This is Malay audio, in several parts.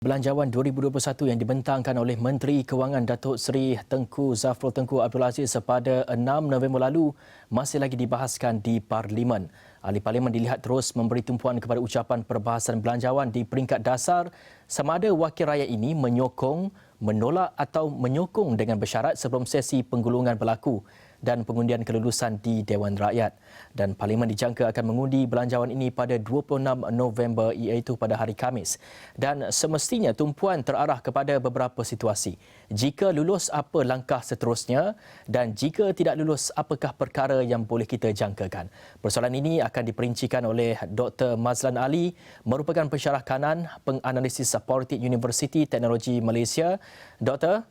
Belanjawan 2021 yang dibentangkan oleh Menteri Kewangan Datuk Seri Tengku Zafrul Tengku Abdul Aziz pada 6 November lalu masih lagi dibahaskan di Parlimen. Ahli Parlimen dilihat terus memberi tumpuan kepada ucapan perbahasan belanjawan di peringkat dasar sama ada wakil rakyat ini menyokong, menolak atau menyokong dengan bersyarat sebelum sesi penggulungan berlaku dan pengundian kelulusan di Dewan Rakyat. Dan Parlimen dijangka akan mengundi belanjawan ini pada 26 November iaitu pada hari Khamis. Dan semestinya tumpuan terarah kepada beberapa situasi. Jika lulus, apa langkah seterusnya? Dan jika tidak lulus, apakah perkara yang boleh kita jangkakan? Persoalan ini akan diperincikan oleh Dr. Mazlan Ali, merupakan pensyarah kanan penganalisis politik Universiti Teknologi Malaysia. Doktor?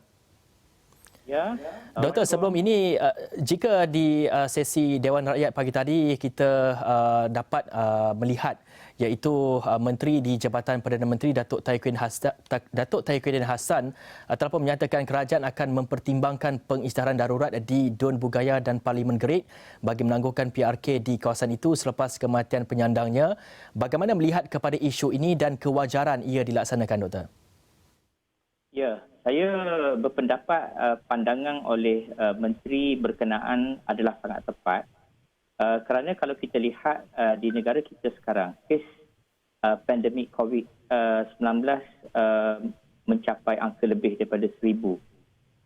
Ya. Doktor, sebelum ini, jika di sesi Dewan Rakyat pagi tadi kita dapat melihat iaitu Menteri di Jabatan Perdana Menteri Datuk Tauhidin Hassan telah pun menyatakan kerajaan akan mempertimbangkan pengisytiharan darurat di Dun Bugaya dan Parlimen Gerik bagi menangguhkan PRK di kawasan itu selepas kematian penyandangnya. Bagaimana melihat kepada isu ini dan kewajaran ia dilaksanakan, Doktor? Ya, saya berpendapat pandangan oleh menteri berkenaan adalah sangat tepat. Kerana kalau kita lihat di negara kita sekarang, kes pandemik COVID-19 mencapai angka lebih daripada 1,000.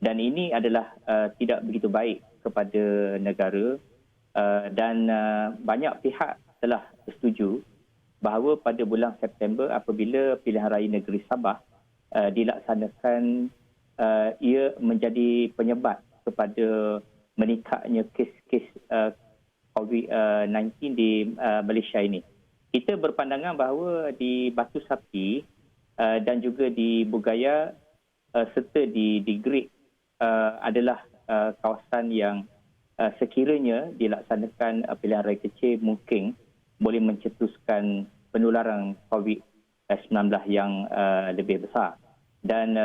Dan ini adalah tidak begitu baik kepada negara dan banyak pihak telah bersetuju bahawa pada bulan September apabila pilihan raya negeri Sabah dilaksanakan, ia menjadi penyebab kepada meningkatnya kes-kes COVID-19 di Malaysia ini. Kita berpandangan bahawa di Batu Sapi dan juga di Bugaya serta di Gerik adalah kawasan yang sekiranya dilaksanakan pilihan raya kecil mungkin boleh mencetuskan penularan COVID-19 yang lebih besar. Dan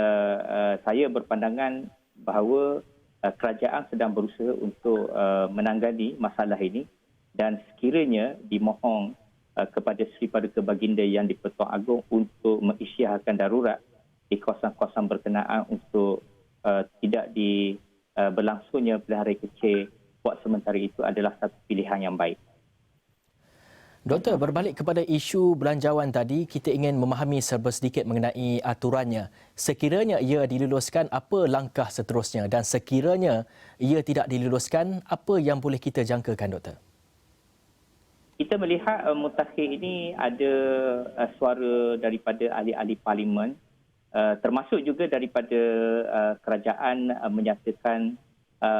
saya berpandangan bahawa kerajaan sedang berusaha untuk menangani masalah ini dan sekiranya dimohon kepada Seri Paduka Baginda yang di-Pertuan Agong untuk mengisytiharkan darurat di kawasan-kawasan berkenaan untuk tidak berlangsungnya pilihan raya kecil buat sementara itu adalah satu pilihan yang baik. Doktor, berbalik kepada isu belanjawan tadi, kita ingin memahami serba sedikit mengenai aturannya. Sekiranya ia diluluskan, apa langkah seterusnya? Dan sekiranya ia tidak diluluskan, apa yang boleh kita jangkakan, Doktor? Kita melihat mutakhir ini ada suara daripada ahli-ahli parlimen, termasuk juga daripada kerajaan menyatakan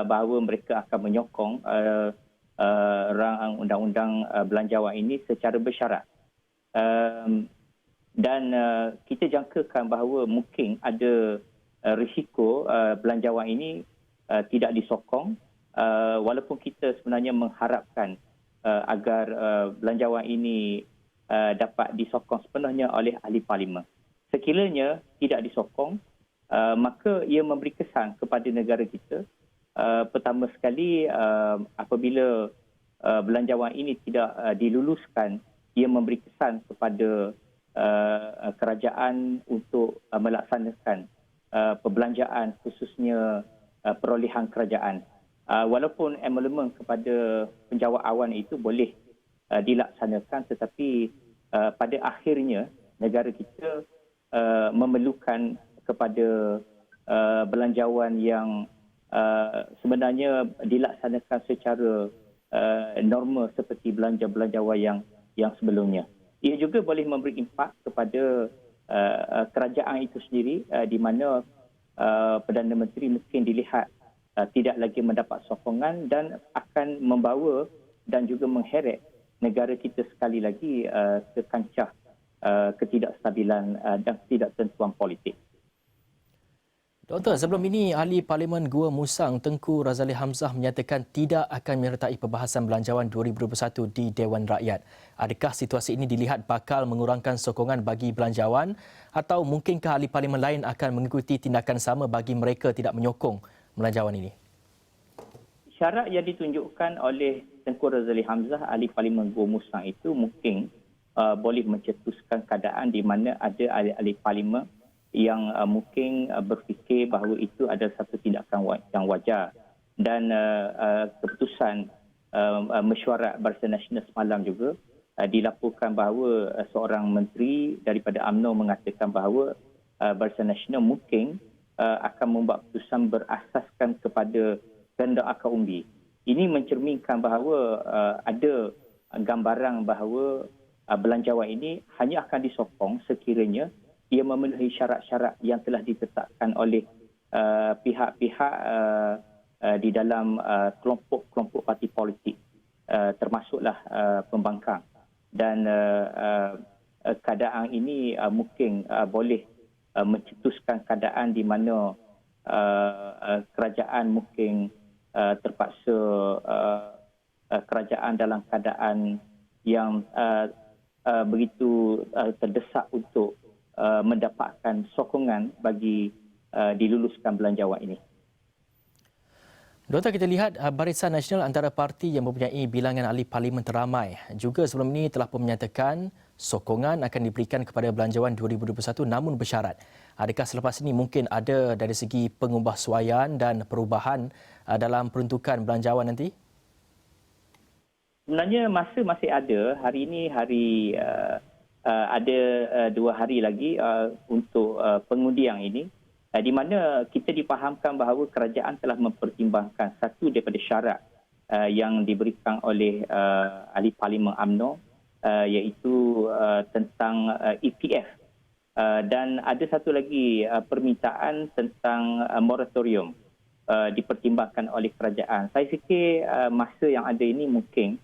bahawa mereka akan menyokong rang undang-undang belanjawan ini secara bersyarat. Dan kita jangkakan bahawa mungkin ada risiko belanjawan ini tidak disokong, walaupun kita sebenarnya mengharapkan agar belanjawan ini dapat disokong sepenuhnya oleh ahli parlimen. Sekiranya tidak disokong, maka ia memberi kesan kepada negara kita. Pertama sekali, apabila belanjawan ini tidak diluluskan, ia memberi kesan kepada kerajaan untuk melaksanakan perbelanjaan khususnya perolehan kerajaan. Walaupun amandemen kepada penjawat awan itu boleh dilaksanakan, tetapi pada akhirnya negara kita memerlukan kepada belanjawan yang sebenarnya dilaksanakan secara normal seperti belanjawan yang sebelumnya. Ia juga boleh memberi impak kepada kerajaan itu sendiri di mana Perdana Menteri mungkin dilihat tidak lagi mendapat sokongan dan akan membawa dan juga mengheret negara kita sekali lagi ke kancah ketidakstabilan dan ketidaktentuan politik. Doktor, sebelum ini Ahli Parlimen Gua Musang Tengku Razali Hamzah menyatakan tidak akan menyertai perbahasan belanjawan 2021 di Dewan Rakyat. Adakah situasi ini dilihat bakal mengurangkan sokongan bagi belanjawan atau mungkinkah Ahli Parlimen lain akan mengikuti tindakan sama bagi mereka tidak menyokong belanjawan ini? Syarat yang ditunjukkan oleh Tengku Razali Hamzah, Ahli Parlimen Gua Musang itu mungkin boleh mencetuskan keadaan di mana ada ahli-ahli parlimen yang mungkin berfikir bahawa itu adalah satu tindakan yang wajar. Dan keputusan mesyuarat Barisan Nasional semalam juga dilaporkan bahawa seorang menteri daripada UMNO mengatakan bahawa Barisan Nasional mungkin akan membuat keputusan berasaskan kepada kehendak akar umbi. Ini mencerminkan bahawa ada gambaran bahawa belanjawan ini hanya akan disokong sekiranya ia memenuhi syarat-syarat yang telah ditetapkan oleh pihak-pihak di dalam kelompok-kelompok parti politik, termasuklah pembangkang. Dan keadaan ini mungkin boleh mencetuskan keadaan di mana kerajaan mungkin terpaksa kerajaan dalam keadaan yang begitu terdesak untuk mendapatkan sokongan bagi diluluskan belanjawan ini. Doktor, kita lihat Barisan Nasional antara parti yang mempunyai bilangan ahli parlimen teramai juga sebelum ini telah pun menyatakan sokongan akan diberikan kepada belanjawan 2021 namun bersyarat. Adakah selepas ini mungkin ada dari segi pengubahsuaian dan perubahan dalam peruntukan belanjawan nanti? Sebenarnya masa masih ada. Hari ini ada 2 hari lagi untuk pengundian ini. Di mana kita dipahamkan bahawa kerajaan telah mempertimbangkan satu daripada syarat yang diberikan oleh ahli parlimen UMNO, iaitu tentang EPF. Dan ada satu lagi permintaan tentang moratorium dipertimbangkan oleh kerajaan. Saya fikir masa yang ada ini mungkin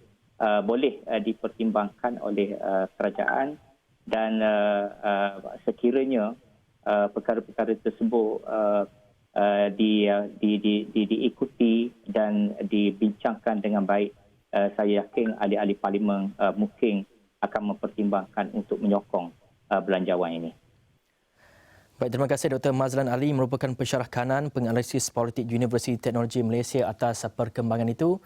boleh dipertimbangkan oleh kerajaan, dan sekiranya perkara-perkara tersebut diikuti dan dibincangkan dengan baik, saya yakin ahli-ahli parlimen mungkin akan mempertimbangkan untuk menyokong belanjawan ini. Baik, terima kasih Dr. Mazlan Ali, merupakan pensyarah kanan penganalisis politik Universiti Teknologi Malaysia atas perkembangan itu.